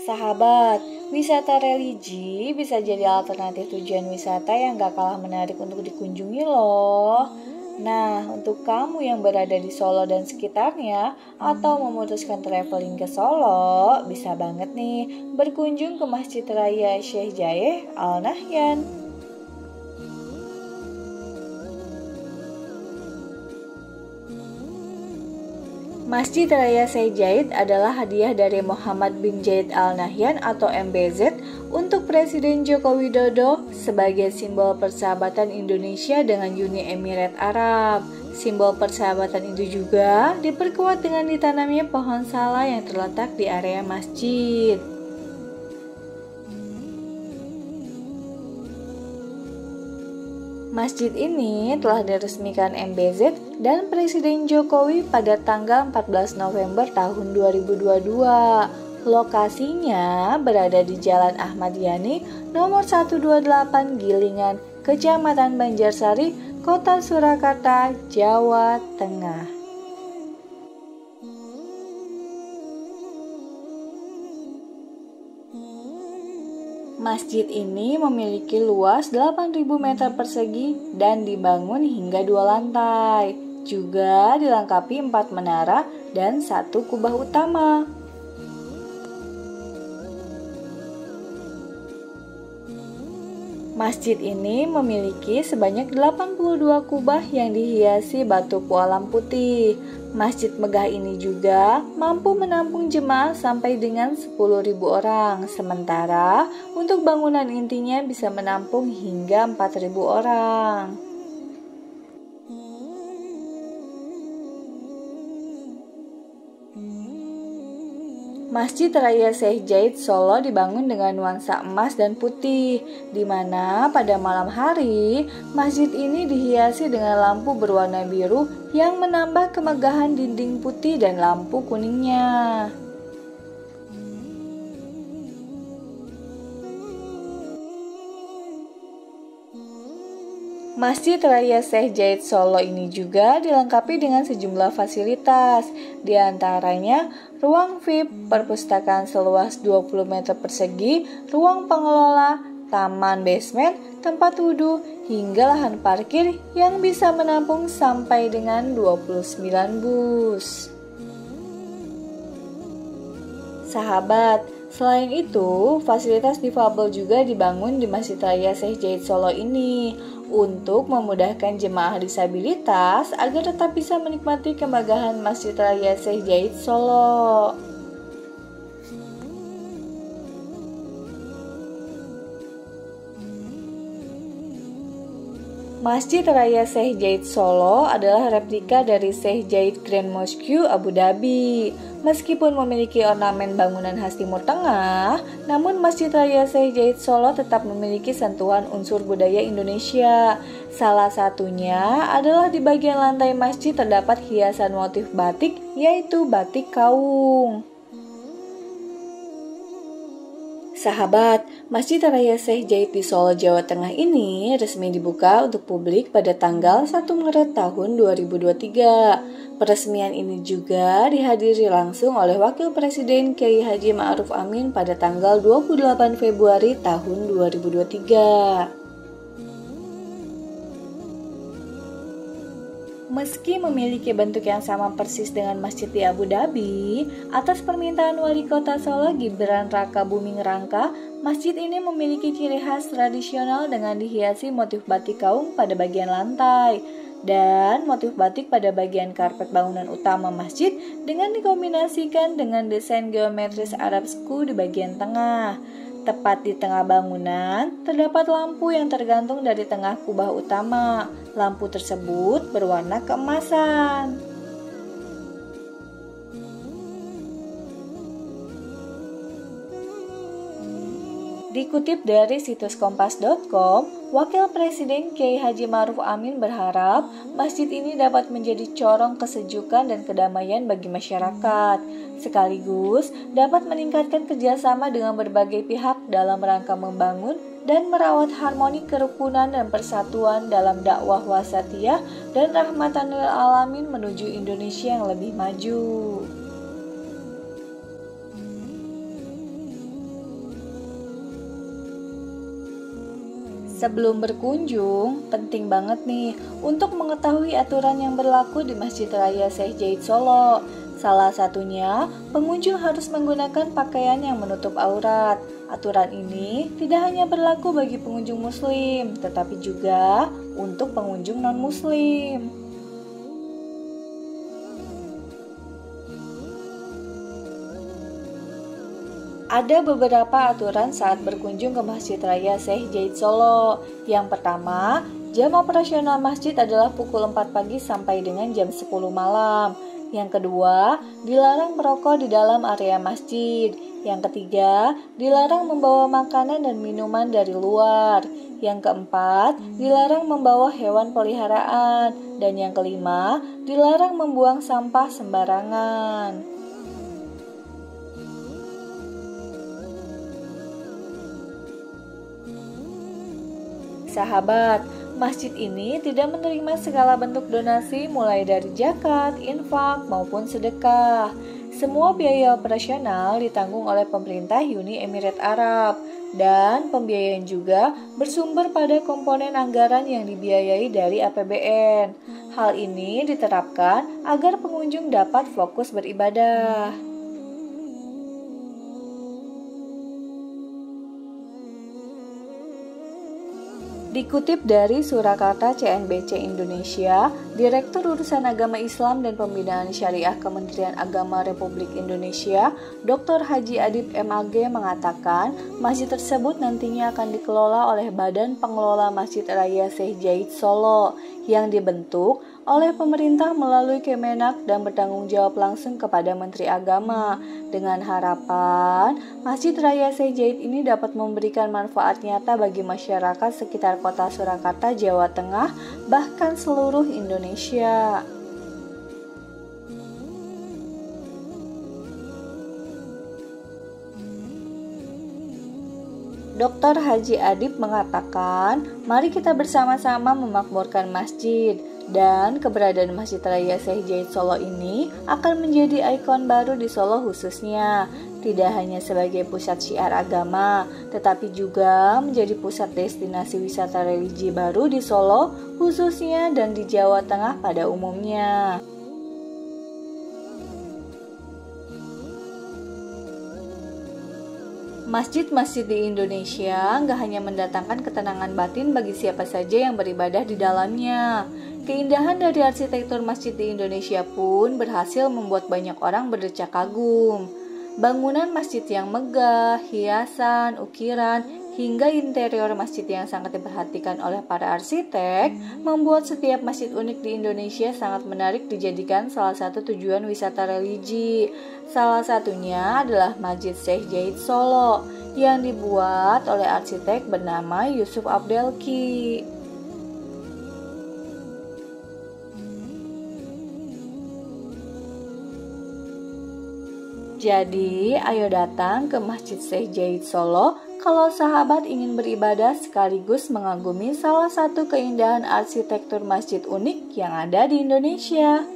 Sahabat, wisata religi bisa jadi alternatif tujuan wisata yang gak kalah menarik untuk dikunjungi loh. Nah, untuk kamu yang berada di Solo dan sekitarnya atau memutuskan traveling ke Solo, bisa banget nih berkunjung ke Masjid Raya Syekh Zayed Al Nahyan. Masjid Raya Syekh Zayed adalah hadiah dari Muhammad bin Zayed Al Nahyan atau MBZ untuk Presiden Joko Widodo sebagai simbol persahabatan Indonesia dengan Uni Emirat Arab. Simbol persahabatan itu juga diperkuat dengan ditanamnya pohon salak yang terletak di area masjid. Masjid ini telah diresmikan MBZ dan Presiden Jokowi pada tanggal 14 November tahun 2022. Lokasinya berada di Jalan Ahmad Yani nomor 128 Gilingan, Kecamatan Banjarsari, Kota Surakarta, Jawa Tengah. Masjid ini memiliki luas 8.000 meter persegi dan dibangun hingga 2 lantai. Juga dilengkapi 4 menara dan 1 kubah utama. Masjid ini memiliki sebanyak 82 kubah yang dihiasi batu pualam putih. Masjid megah ini juga mampu menampung jemaah sampai dengan 10.000 orang, sementara untuk bangunan intinya bisa menampung hingga 4.000 orang. Masjid Raya Syekh Zayed Solo dibangun dengan nuansa emas dan putih, di mana pada malam hari masjid ini dihiasi dengan lampu berwarna biru yang menambah kemegahan dinding putih dan lampu kuningnya. Masjid Raya Syekh Zayed Solo ini juga dilengkapi dengan sejumlah fasilitas, di antaranya ruang VIP, perpustakaan seluas 20 meter persegi, ruang pengelola, taman basement, tempat wudhu, hingga lahan parkir yang bisa menampung sampai dengan 29 bus. Sahabat, selain itu, fasilitas difabel juga dibangun di Masjid Raya Syekh Zayed Solo ini untuk memudahkan jemaah disabilitas agar tetap bisa menikmati kemegahan Masjid Raya Syekh Zayed Solo. Masjid Raya Syekh Zayed Solo adalah replika dari Syekh Zayed Grand Mosque Abu Dhabi. Meskipun memiliki ornamen bangunan khas Timur Tengah, namun Masjid Raya Syekh Zayed Solo tetap memiliki sentuhan unsur budaya Indonesia. Salah satunya adalah di bagian lantai masjid terdapat hiasan motif batik, yaitu batik kaung. Sahabat, Masjid Raya Syekh Zayed di Solo, Jawa Tengah ini resmi dibuka untuk publik pada tanggal 1 Maret tahun 2023. Peresmian ini juga dihadiri langsung oleh Wakil Presiden Kiai Haji Ma'ruf Amin pada tanggal 28 Februari tahun 2023. Meski memiliki bentuk yang sama persis dengan masjid di Abu Dhabi, atas permintaan Wali Kota Solo Gibran Raka Buming Raka, masjid ini memiliki ciri khas tradisional dengan dihiasi motif batik kaung pada bagian lantai dan motif batik pada bagian karpet bangunan utama masjid dengan dikombinasikan dengan desain geometris Arabsku di bagian tengah. Tepat di tengah bangunan, terdapat lampu yang tergantung dari tengah kubah utama. Lampu tersebut berwarna keemasan. Dikutip dari situs kompas.com, Wakil Presiden Kiai Haji Ma'ruf Amin berharap masjid ini dapat menjadi corong kesejukan dan kedamaian bagi masyarakat, sekaligus dapat meningkatkan kerjasama dengan berbagai pihak dalam rangka membangun dan merawat harmoni kerukunan dan persatuan dalam dakwah wasatiyah dan rahmatan lil alamin menuju Indonesia yang lebih maju. Sebelum berkunjung, penting banget nih untuk mengetahui aturan yang berlaku di Masjid Raya Syekh Jaid Solo. Salah satunya, pengunjung harus menggunakan pakaian yang menutup aurat. Aturan ini tidak hanya berlaku bagi pengunjung muslim, tetapi juga untuk pengunjung non-muslim. Ada beberapa aturan saat berkunjung ke Masjid Raya Syekh Jaid Solo. Yang pertama, jam operasional masjid adalah pukul 4 pagi sampai dengan jam 10 malam. Yang kedua, dilarang merokok di dalam area masjid. Yang ketiga, dilarang membawa makanan dan minuman dari luar. Yang keempat, dilarang membawa hewan peliharaan. Dan yang kelima, dilarang membuang sampah sembarangan. Sahabat, masjid ini tidak menerima segala bentuk donasi mulai dari zakat, infak, maupun sedekah. Semua biaya operasional ditanggung oleh pemerintah Uni Emirat Arab dan pembiayaan juga bersumber pada komponen anggaran yang dibiayai dari APBN. Hal ini diterapkan agar pengunjung dapat fokus beribadah. Dikutip dari Surakarta CNBC Indonesia, Direktur Urusan Agama Islam dan Pembinaan Syariah Kementerian Agama Republik Indonesia, Dr. Haji Adib MAG mengatakan, masjid tersebut nantinya akan dikelola oleh Badan Pengelola Masjid Raya Syekh Jaid Solo yang dibentuk oleh pemerintah melalui Kemenak dan bertanggung jawab langsung kepada Menteri Agama. Dengan harapan, Masjid Raya Syekh Jaid ini dapat memberikan manfaat nyata bagi masyarakat sekitar kota Surakarta, Jawa Tengah, bahkan seluruh Indonesia. Dr. Haji Adib mengatakan, mari kita bersama-sama memakmurkan masjid. Dan keberadaan Masjid Raya Syekh Jaid Solo ini akan menjadi ikon baru di Solo khususnya. Tidak hanya sebagai pusat syiar agama, tetapi juga menjadi pusat destinasi wisata religi baru di Solo khususnya dan di Jawa Tengah pada umumnya. Masjid-masjid di Indonesia nggak hanya mendatangkan ketenangan batin bagi siapa saja yang beribadah di dalamnya. Keindahan dari arsitektur masjid di Indonesia pun berhasil membuat banyak orang berdecak kagum. Bangunan masjid yang megah, hiasan, ukiran, hingga interior masjid yang sangat diperhatikan oleh para arsitek membuat setiap masjid unik di Indonesia sangat menarik dijadikan salah satu tujuan wisata religi. Salah satunya adalah Masjid Syekh Jaid Solo yang dibuat oleh arsitek bernama Yusuf Abdelki. Jadi, ayo datang ke Masjid Syekh Jaid Solo kalau sahabat ingin beribadah sekaligus mengagumi salah satu keindahan arsitektur masjid unik yang ada di Indonesia.